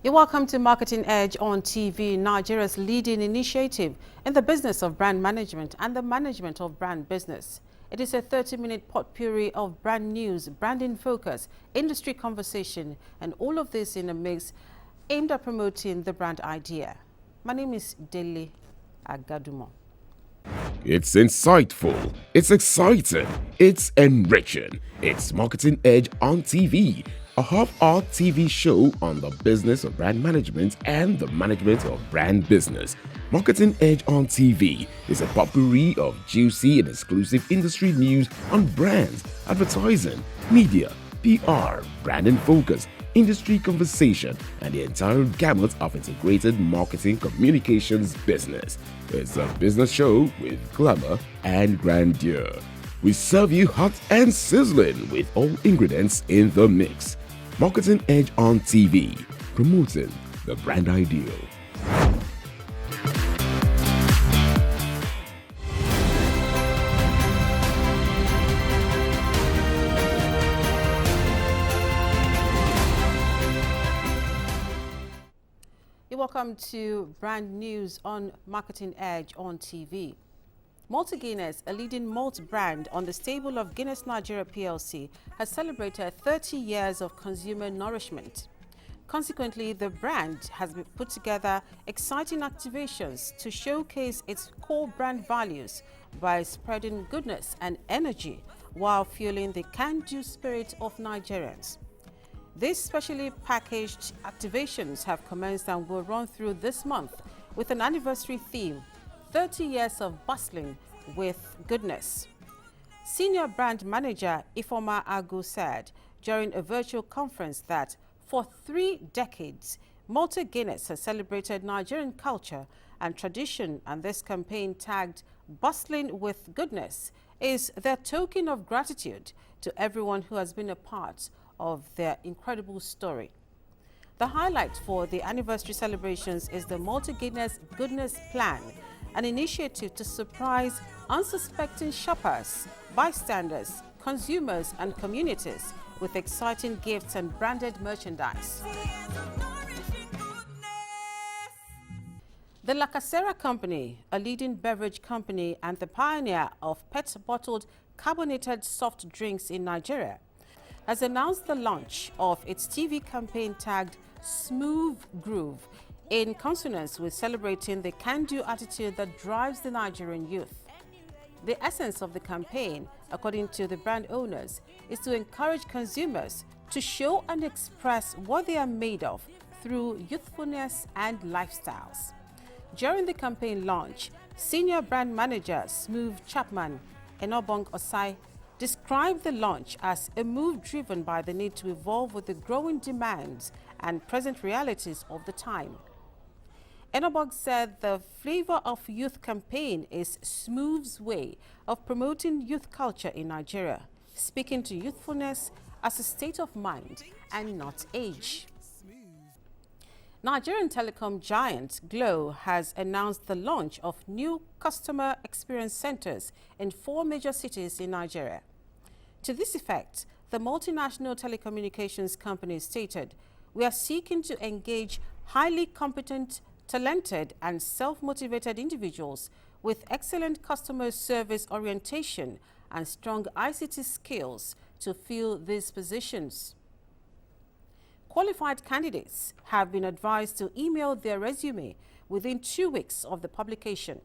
You're welcome to Marketing Edge on TV, Nigeria's leading initiative in the business of brand management and the management of brand business. It is a 30-minute potpourri of brand news, branding focus, industry conversation, and all of this in a mix aimed at promoting the brand idea. My name is Dele Agadumo. It's insightful, it's exciting, it's enriching. It's Marketing Edge on TV, a half-hour TV show on the business of brand management and the management of brand business. Marketing Edge on TV is a potpourri of juicy and exclusive industry news on brands, advertising, media, PR, brand and focus, industry conversation, and the entire gamut of integrated marketing communications business. It's a business show with glamour and grandeur. We serve you hot and sizzling with all ingredients in the mix. Marketing Edge on TV, promoting the brand ideal. You're welcome to brand news on Marketing Edge on TV. Malta Guinness, a leading malt brand on the stable of Guinness Nigeria PLC, has celebrated 30 years of consumer nourishment. Consequently, the brand has put together exciting activations to showcase its core brand values by spreading goodness and energy while fueling the can-do spirit of Nigerians. These specially packaged activations have commenced and will run through this month with an anniversary theme, 30 years of bustling with goodness. Senior brand manager Ifoma Agu said during a virtual conference that for 3 decades, Malta Guinness has celebrated Nigerian culture and tradition, and this campaign tagged Bustling with Goodness is their token of gratitude to everyone who has been a part of their incredible story. The highlight for the anniversary celebrations is the Malta Guinness Goodness Plan, an initiative to surprise unsuspecting shoppers, bystanders, consumers, and communities with exciting gifts and branded merchandise. The La Casera Company, a leading beverage company and the pioneer of pet-bottled carbonated soft drinks in Nigeria, has announced the launch of its TV campaign tagged Smooth Groove, in consonance with celebrating the can-do attitude that drives the Nigerian youth. The essence of the campaign, according to the brand owners, is to encourage consumers to show and express what they are made of through youthfulness and lifestyles. During the campaign launch, senior brand manager Smooth Chapman Enobong Osai described the launch as a move driven by the need to evolve with the growing demands and present realities of the time. Enobong said the Flavor of Youth campaign is Smooth's way of promoting youth culture in Nigeria, speaking to youthfulness as a state of mind and not age. Nigerian telecom giant Glo has announced the launch of new customer experience centers in 4 major cities in Nigeria. To this effect, the multinational telecommunications company stated, "We are seeking to engage highly competent, talented and self-motivated individuals with excellent customer service orientation and strong ICT skills to fill these positions." Qualified candidates have been advised to email their resume within 2 weeks of the publication.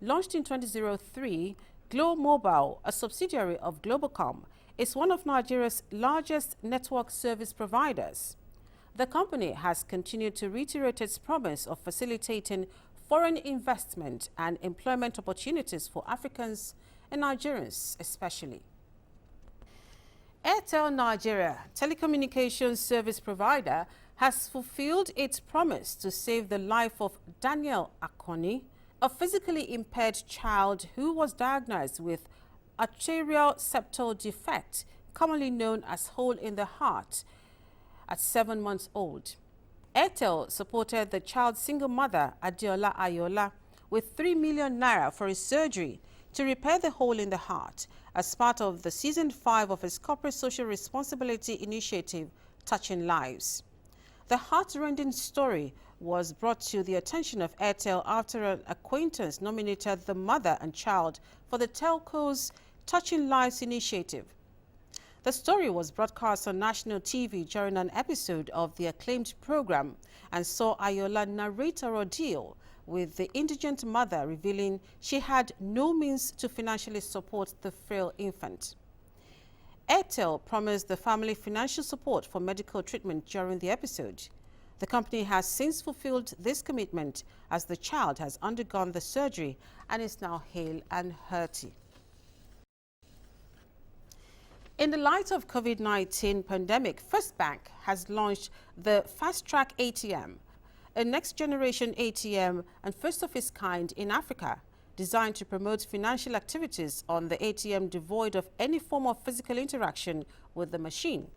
Launched in 2003, Glo Mobile, a subsidiary of Globacom, is one of Nigeria's largest network service providers. The company has continued to reiterate its promise of facilitating foreign investment and employment opportunities for Africans and Nigerians especially. Airtel Nigeria, telecommunications service provider, has fulfilled its promise to save the life of Daniel Akoni, a physically impaired child who was diagnosed with Atrial Septal Defect, commonly known as hole in the heart, at 7 months old. Airtel supported the child's single mother, Adiola Ayola, with 3 million naira for his surgery to repair the hole in the heart as part of the Season 5 of its corporate social responsibility initiative, Touching Lives. The heart-rending story was brought to the attention of Airtel after an acquaintance nominated the mother and child for the telco's Touching Lives initiative. The story was broadcast on national TV during an episode of the acclaimed program and saw Ayola narrate her ordeal with the indigent mother revealing she had no means to financially support the frail infant. Airtel promised the family financial support for medical treatment during the episode. The company has since fulfilled this commitment as the child has undergone the surgery and is now hale and hearty. In the light of COVID-19 pandemic, First Bank has launched the Fast Track ATM, a next-generation ATM and first of its kind in Africa, designed to promote financial activities on the ATM devoid of any form of physical interaction with the machine.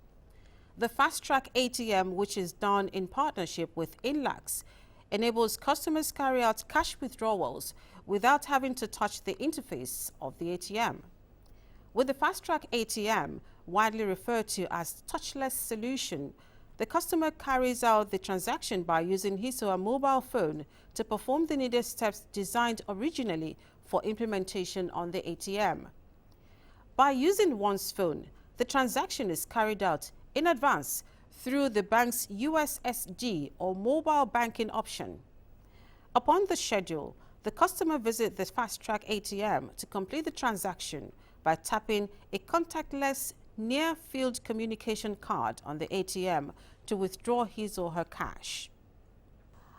The Fast Track ATM, which is done in partnership with Inlax, enables customers carry out cash withdrawals without having to touch the interface of the ATM. With the Fast Track ATM, widely referred to as touchless solution, the customer carries out the transaction by using his or her mobile phone to perform the needed steps designed originally for implementation on the ATM. By using one's phone, the transaction is carried out in advance through the bank's USSD or mobile banking option. Upon the schedule, the customer visits the Fast Track ATM to complete the transaction by tapping a contactless near-field communication card on the ATM to withdraw his or her cash.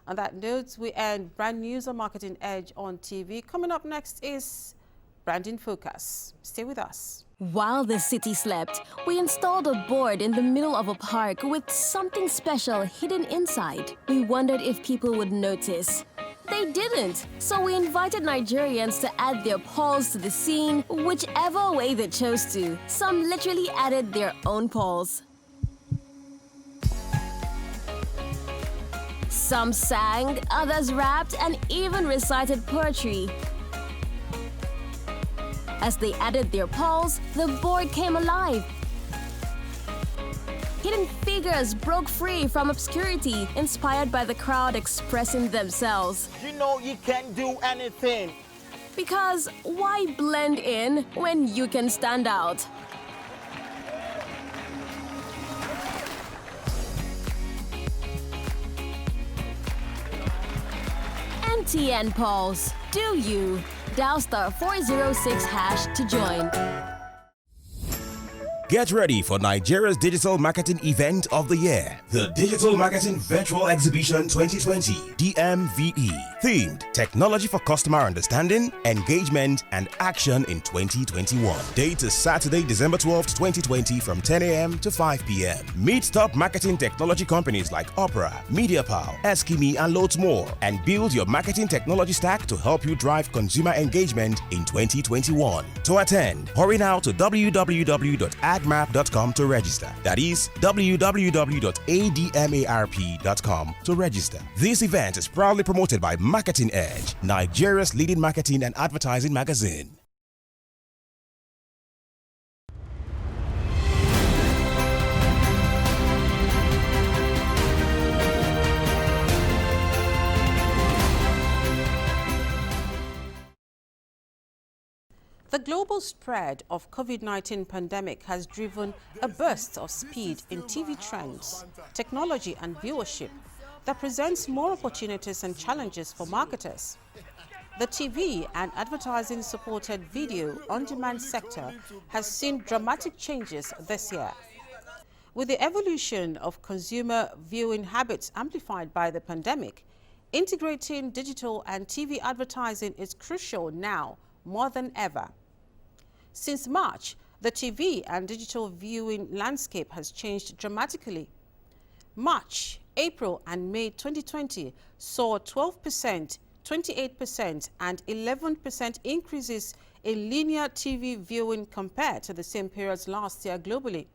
On that note, we end brand news on Marketing Edge on TV. Coming up next is Branding Focus. Stay with us. While the city slept, we installed a board in the middle of a park with something special hidden inside. We wondered if people would notice. They didn't, so we invited Nigerians to add their polls to the scene, whichever way they chose to. Some literally added their own polls. Some sang, others rapped, and even recited poetry. As they added their polls, the board came alive. Hidden figures broke free from obscurity, inspired by the crowd expressing themselves. You know you can't do anything. Because why blend in when you can stand out? MTN polls. Do you? Dial *406# to join. Get ready for Nigeria's digital marketing event of the year, the Digital Marketing Virtual Exhibition 2020, DMVE, themed Technology for Customer Understanding, Engagement, and Action in 2021. Date is Saturday, December 12th, 2020 from 10 a.m. to 5 p.m. Meet top marketing technology companies like Opera, MediaPal, Eskimi, and loads more, and build your marketing technology stack to help you drive consumer engagement in 2021. To attend, hurry now to www.admap.com to register. That is www.admarp.com to register. This event is proudly promoted by Marketing Edge, Nigeria's leading marketing and advertising magazine. The global spread of COVID-19 pandemic has driven a burst of speed in TV trends, technology and viewership that presents more opportunities and challenges for marketers. The TV and advertising-supported video on-demand sector has seen dramatic changes this year. With the evolution of consumer viewing habits amplified by the pandemic, integrating digital and TV advertising is crucial now more than ever. Since March, the TV and digital viewing landscape has changed dramatically. March, April, and May 2020 saw 12%, 28%, and 11% increases in linear TV viewing compared to the same periods last year globally,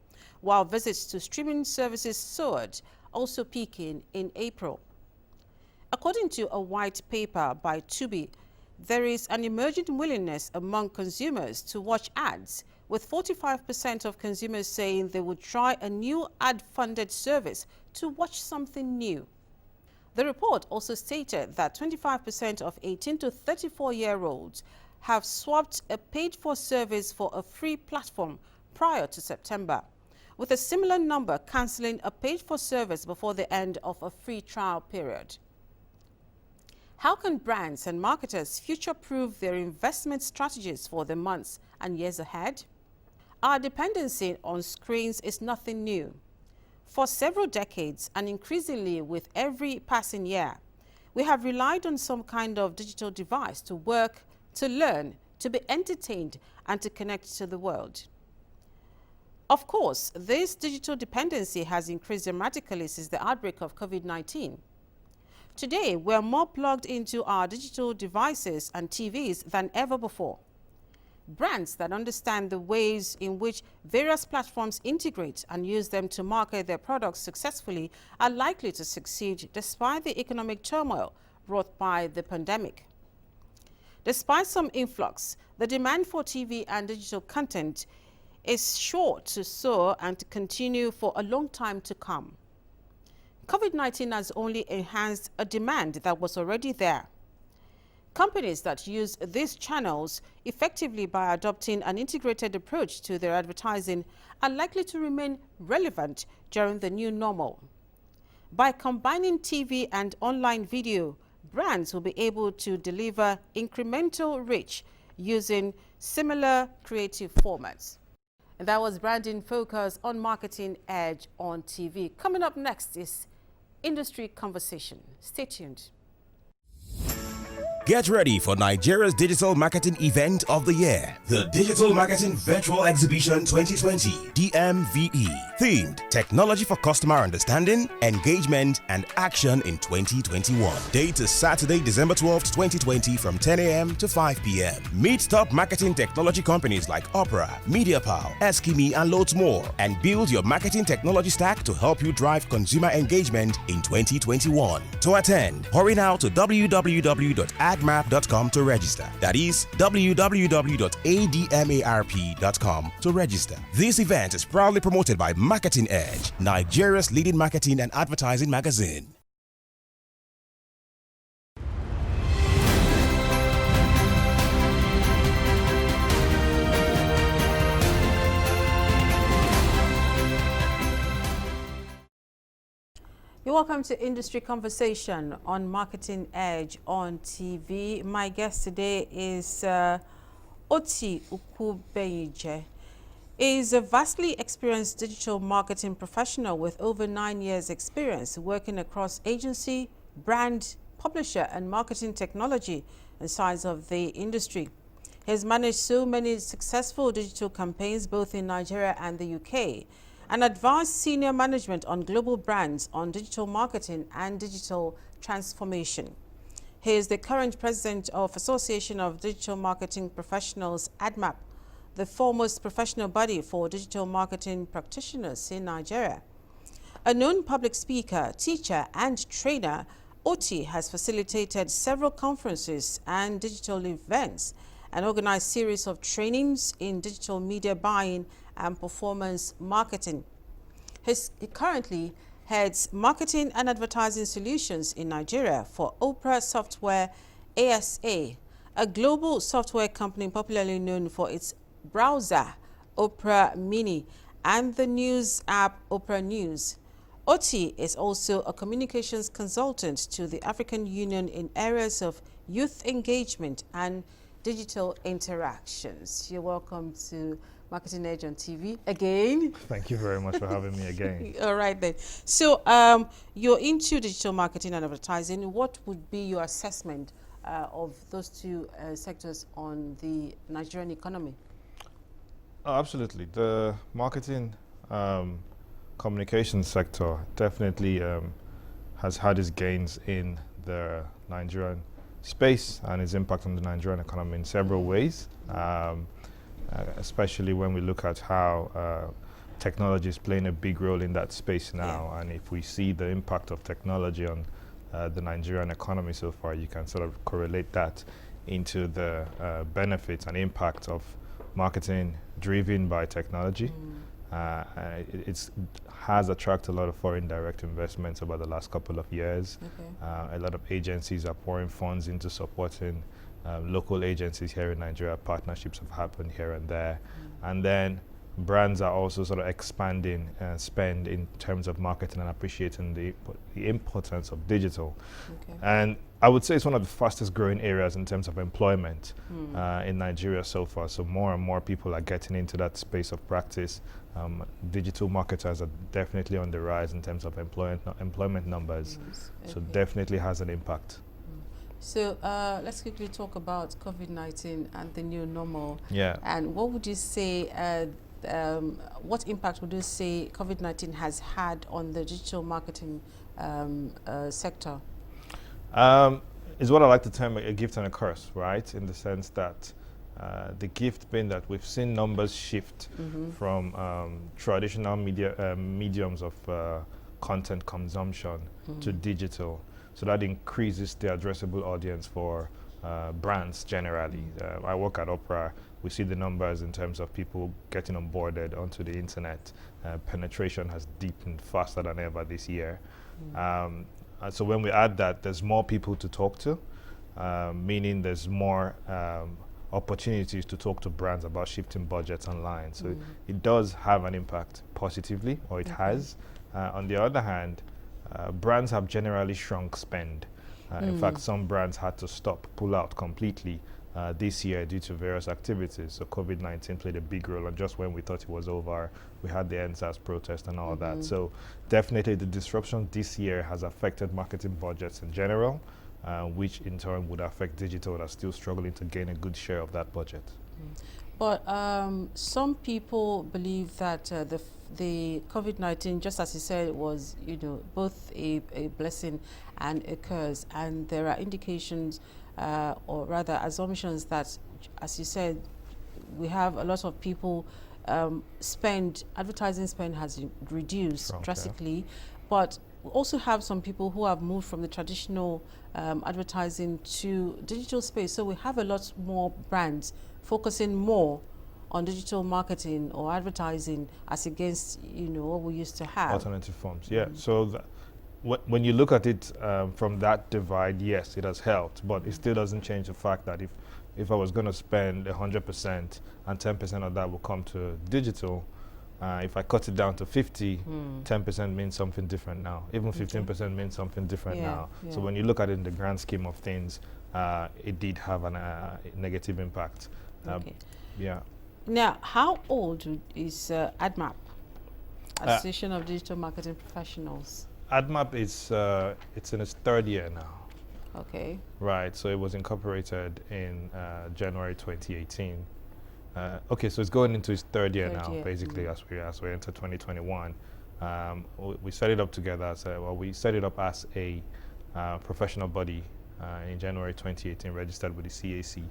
while visits to streaming services soared, also peaking in April. According to a white paper by Tubi, there is an emerging willingness among consumers to watch ads with 45% of consumers saying they would try a new ad-funded service to watch something new. The report also stated that 25% of 18 to 34-year-olds have swapped a paid-for service for a free platform prior to September, with a similar number cancelling a paid-for service before the end of a free trial period. How can brands and marketers future-proof their investment strategies for the months and years ahead? Our dependency on screens is nothing new. For several decades, and increasingly with every passing year, we have relied on some kind of digital device to work, to learn, to be entertained, and to connect to the world. Of course, this digital dependency has increased dramatically since the outbreak of COVID-19. Today, we're more plugged into our digital devices and TVs than ever before. Brands that understand the ways in which various platforms integrate and use them to market their products successfully are likely to succeed despite the economic turmoil brought by the pandemic. Despite some influx, the demand for TV and digital content is sure to soar and to continue for a long time to come. COVID-19 has only enhanced a demand that was already there. Companies that use these channels effectively by adopting an integrated approach to their advertising are likely to remain relevant during the new normal. By combining TV and online video, brands will be able to deliver incremental reach using similar creative formats. And that was Branding Focus on Marketing Edge on TV. Coming up next is Industry Conversation. Stay tuned. Get ready for Nigeria's digital marketing event of the year, the Digital Marketing Virtual Exhibition 2020, DMVE, themed Technology for Customer Understanding, Engagement and Action in 2021. Date is Saturday, December 12th, 2020 from 10 a.m. to 5 p.m. Meet top marketing technology companies like Opera, MediaPal, Eskimi and loads more, and build your marketing technology stack to help you drive consumer engagement in 2021. To attend, hurry now to www.admap.com to register. That is www.admarp.com to register. This event is proudly promoted by Marketing Edge, Nigeria's leading marketing and advertising magazine. You're welcome to Industry Conversation on Marketing Edge on TV. My guest today is Oti Ukubeije. He is a vastly experienced digital marketing professional with over 9 years experience working across agency, brand, publisher and marketing technology and sides of the industry. He has managed so many successful digital campaigns both in Nigeria and the UK, and advised senior management on global brands on digital marketing and digital transformation. He is the current president of Association of Digital Marketing Professionals, ADMAP, the foremost professional body for digital marketing practitioners in Nigeria. A known public speaker, teacher, and trainer, Oti has facilitated several conferences and digital events and organized series of trainings in digital media buying and performance marketing. He currently heads marketing and advertising solutions in Nigeria for Opera Software ASA, a global software company popularly known for its browser, Opera Mini, and the news app Opera News. Oti is also a communications consultant to the African Union in areas of youth engagement and digital interactions. You're welcome to Marketing Edge on TV again. Thank you very much for having me again. All right then. So you're into digital marketing and advertising. What would be your assessment of those two sectors on the Nigerian economy? Oh, absolutely. The marketing communication sector definitely has had its gains in the Nigerian space and its impact on the Nigerian economy in several ways. Especially when we look at how technology is playing a big role in that space now. Yeah. And if we see the impact of technology on the Nigerian economy so far, you can sort of correlate that into the benefits and impact of marketing driven by technology. It has attracted a lot of foreign direct investments over the last couple of years. A lot of agencies are pouring funds into supporting local agencies here in Nigeria. Partnerships have happened here and there. And then brands are also sort of expanding spend in terms of marketing and appreciating the importance of digital. And I would say it's one of the fastest growing areas in terms of employment in Nigeria so far. So more and more people are getting into that space of practice. Digital marketers are definitely on the rise in terms of employment numbers. So definitely has an impact. So let's quickly talk about COVID-19 and the new normal. Yeah. And what would you say, what impact would you say COVID-19 has had on the digital marketing sector? Is what I like to term a gift and a curse, right? In the sense that the gift being that we've seen numbers shift from traditional mediums of content consumption to digital. So that increases the addressable audience for brands generally. I work at Opera. We see the numbers in terms of people getting onboarded onto the internet. Penetration has deepened faster than ever this year. So when we add that, there's more people to talk to, meaning there's more opportunities to talk to brands about shifting budgets online. So it does have an impact positively, or it has. On the other hand, brands have generally shrunk spend. In fact, some brands had to pull out completely this year due to various activities. So COVID-19 played a big role, and just when we thought it was over, we had the NSAS protest and all that. So definitely the disruption this year has affected marketing budgets in general, which in turn would affect digital that's still struggling to gain a good share of that budget. But some people believe that the COVID-19, just as you said, was both a blessing and a curse, and there are indications, or rather assumptions, that, as you said, we have a lot of people advertising spend has reduced drastically, but we also have some people who have moved from the traditional advertising to digital space. So we have a lot more brands focusing more on digital marketing or advertising as against what we used to have. Alternative forms, yeah. So when you look at it from that divide, yes, it has helped, but it still doesn't change the fact that if I was going to spend 100% and 10% of that will come to digital, if I cut it down to 50, 10% means something different now. Even 15% means something different now. So when you look at it in the grand scheme of things, it did have a negative impact. Yeah. Now, how old is ADMAP, Association of Digital Marketing Professionals? ADMAP is it's in its third year now. Okay. Right. So it was incorporated in January 2018. Okay, so it's going into its third year now, basically, as we enter 2021. We set it up together. We set it up as a professional body in January 2018, registered with the CAC.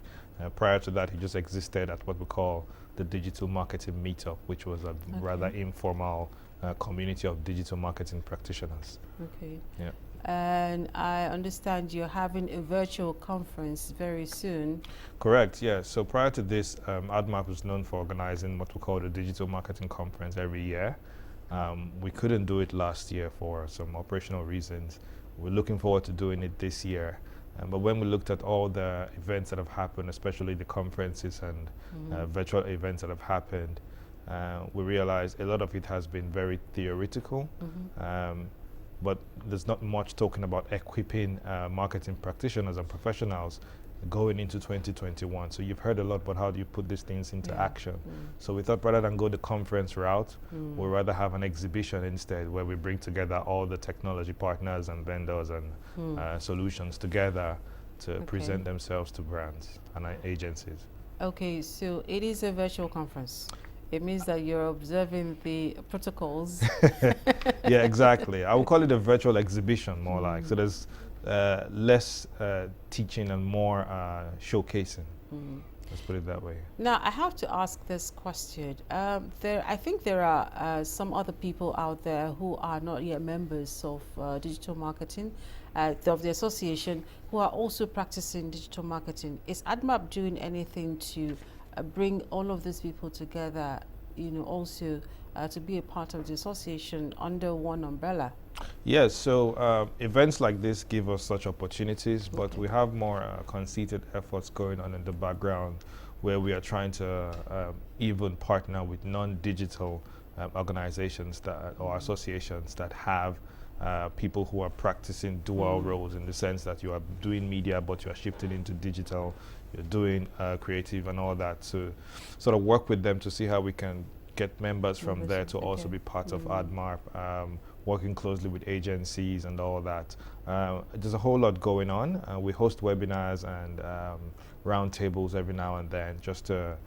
Prior to that, it just existed at what we call the Digital Marketing Meetup, which was a rather informal community of digital marketing practitioners. Okay. Yeah. And I understand you're having a virtual conference very soon. Correct, yeah. So prior to this, ADMAP was known for organizing what we call the Digital Marketing Conference every year. We couldn't do it last year for some operational reasons. We're looking forward to doing it this year. But when we looked at all the events that have happened, especially the conferences and virtual events that have happened, we realized a lot of it has been very theoretical. But there's not much talking about equipping marketing practitioners and professionals going into 2021. So you've heard a lot, but how do you put these things into action? So we thought rather than go the conference route, we'd rather have an exhibition instead, where we bring together all the technology partners and vendors and solutions together to present themselves to brands and agencies. Okay, so it is a virtual conference. It means that you're observing the protocols. Yeah, exactly. I would call it a virtual exhibition, more like. So there's less teaching and more showcasing. Let's put it that way. Now, I have to ask this question. I think there are some other people out there who are not yet members of digital marketing, of the association, who are also practicing digital marketing. Is ADMAP doing anything to bring all of these people together, also to be a part of the association under one umbrella? Yes, so events like this give us such opportunities, but we have more conceited efforts going on in the background where we are trying to even partner with non-digital organizations or associations that have people who are practicing dual roles, in the sense that you are doing media but you are shifting into digital, you're doing creative and all that, to sort of work with them to see how we can get members from there to also be part of ADMARP, working closely with agencies and all that. There's a whole lot going on. We host webinars and roundtables every now and then, just to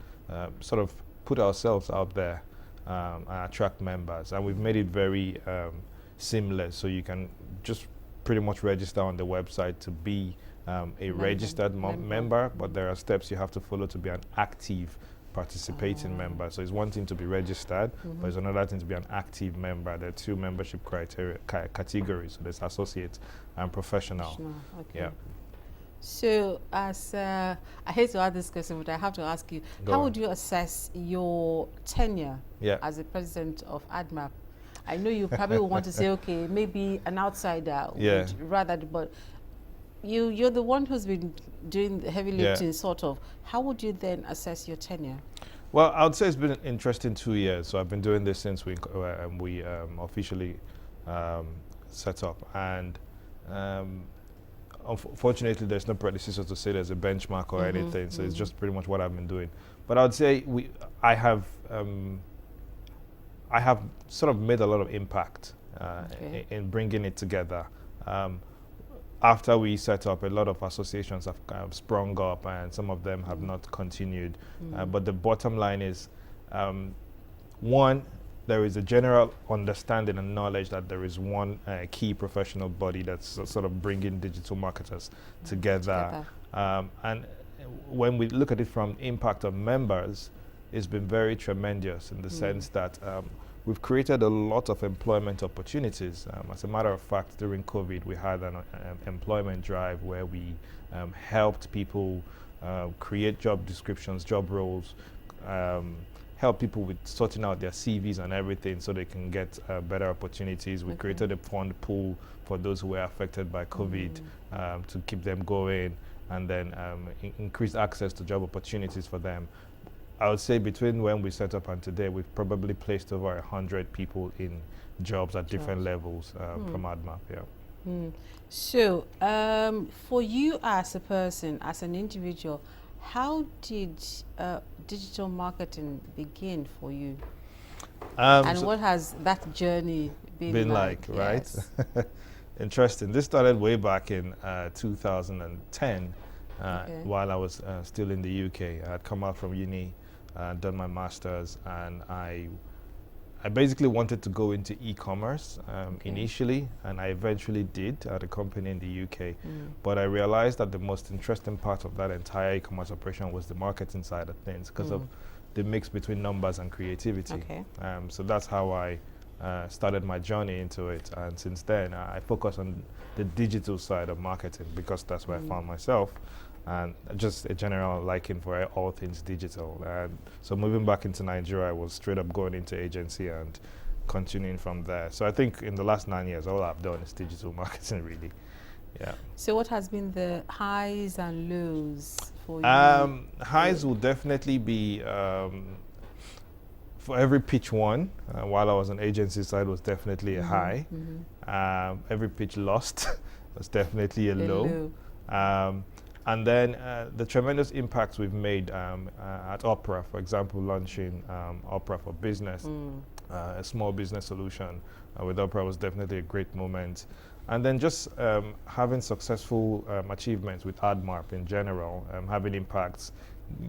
sort of put ourselves out there and attract members. And we've made it very seamless, so you can just pretty much register on the website to be a registered member, but there are steps you have to follow to be an active participating member. So it's one thing to be registered, but it's another thing to be an active member. There are two membership criteria categories. So there's associate and professional. Okay. Yeah. So, as I hate to ask this question, but I have to ask you, how would you assess your tenure as the president of ADMAP? I know you probably will want to say, okay, maybe an outsider would rather, but you're the one who's been doing the heavy lifting, sort of. How would you then assess your tenure? Well, I would say it's been an interesting 2 years. So I've been doing this since we officially set up, and unfortunately, there's no predecessor to say there's a benchmark or anything. So it's just pretty much what I've been doing. But I would say I have sort of made a lot of impact in bringing it together. After we set up, a lot of associations have kind of sprung up, and some of them have not continued. But the bottom line is, one, there is a general understanding and knowledge that there is one key professional body that's sort of bringing digital marketers together. And when we look at it from impact of members, it's been very tremendous in the sense that we've created a lot of employment opportunities. As a matter of fact, during COVID, we had an employment drive where we helped people create job descriptions, job roles, help people with sorting out their CVs and everything so they can get better opportunities. We created a fund pool for those who were affected by COVID to keep them going, and then increase access to job opportunities for them. I would say between when we set up and today, we've probably placed over 100 people in jobs at different levels from ADMAP. So, for you as a person, as an individual, how did digital marketing begin for you? And what has that journey been like? Right? Interesting. This started way back in 2010 while I was still in the UK. I had come out from uni, done my master's, and I basically wanted to go into e-commerce initially, and I eventually did at a company in the UK. But I realized that the most interesting part of that entire e-commerce operation was the marketing side of things, because of the mix between numbers and creativity. So that's how I started my journey into it, and since then I focus on the digital side of marketing because that's where I found myself, and just a general liking for all things digital. And so moving back into Nigeria, I was straight up going into agency and continuing from there. So I think in the last 9 years, all I've done is digital marketing, really. Yeah. So what has been the highs and lows for you? Highs will definitely be for every pitch won, while I was on agency side, was definitely a high. Every pitch lost was definitely a low. And then the tremendous impacts we've made at Opera, for example, launching Opera for Business, a small business solution with Opera was definitely a great moment. And then just having successful achievements with ADMARP in general, having impacts,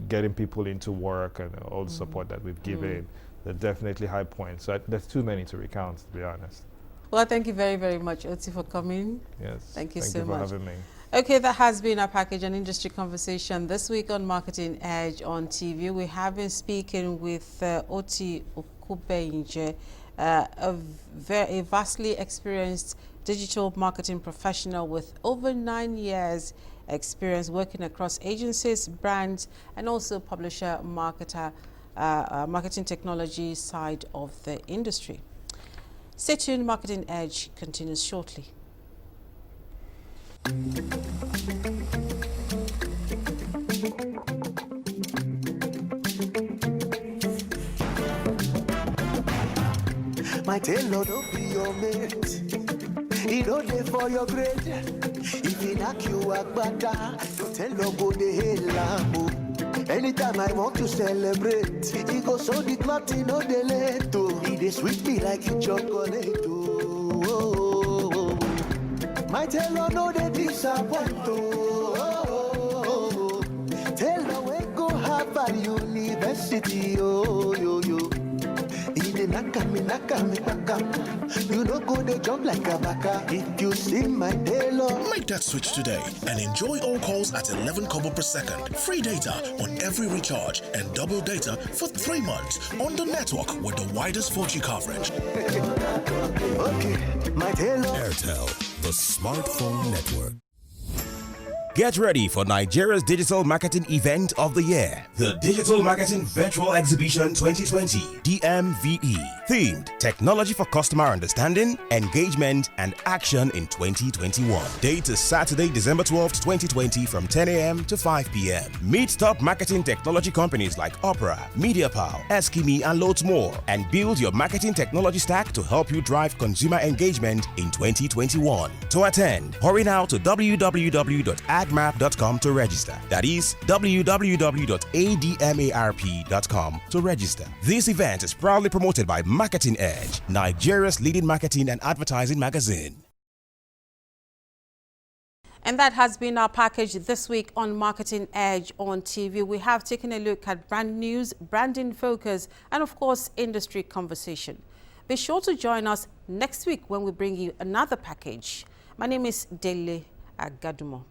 getting people into work and all the support that we've given, they're definitely high points. So there's too many to recount, to be honest. Well, thank you very, very much, Oti, for coming. Yes. Thank you so much. Thank you for having me. Okay, that has been our package and industry conversation this week on Marketing Edge on TV. We have been speaking with Oti Okubenje, a vastly experienced digital marketing professional with over 9 years experience working across agencies, brands, and also publisher, marketer, marketing technology side of the industry. Stay tuned, Marketing Edge continues shortly. My tailor don't be your mate. He don't dey for your grade. If he knock you a bata, you tell no go the hell. Anytime I want to celebrate, he go so the cloth he no dey late. He dey sweet me like you chocolate. My tailor no dey disappoint. Tailor we go Harvard University. You no go dey jump like a baka. If you see my tailor, make that switch today and enjoy all calls at 11 kobo per second. Free data on every recharge and double data for 3 months on the network with the widest 4G coverage. okay, my tailor. Airtel, the smartphone network. Get ready for Nigeria's digital marketing event of the year, the Digital Marketing Virtual Exhibition 2020, DMVE. Themed Technology for Customer Understanding, Engagement, and Action in 2021. Date is Saturday, December 12th, 2020 from 10 a.m. to 5 p.m. Meet top marketing technology companies like Opera, MediaPal, Eskimi, and loads more, and build your marketing technology stack to help you drive consumer engagement in 2021. To attend, hurry now to www.admap.com to register. That is www.admarp.com to register. This event is proudly promoted by Marketing Edge, Nigeria's leading marketing and advertising magazine. And that has been our package this week on Marketing Edge on TV. We have taken a look at brand news, branding focus, and of course, industry conversation. Be sure to join us next week when we bring you another package. My name is Dele Agadumo.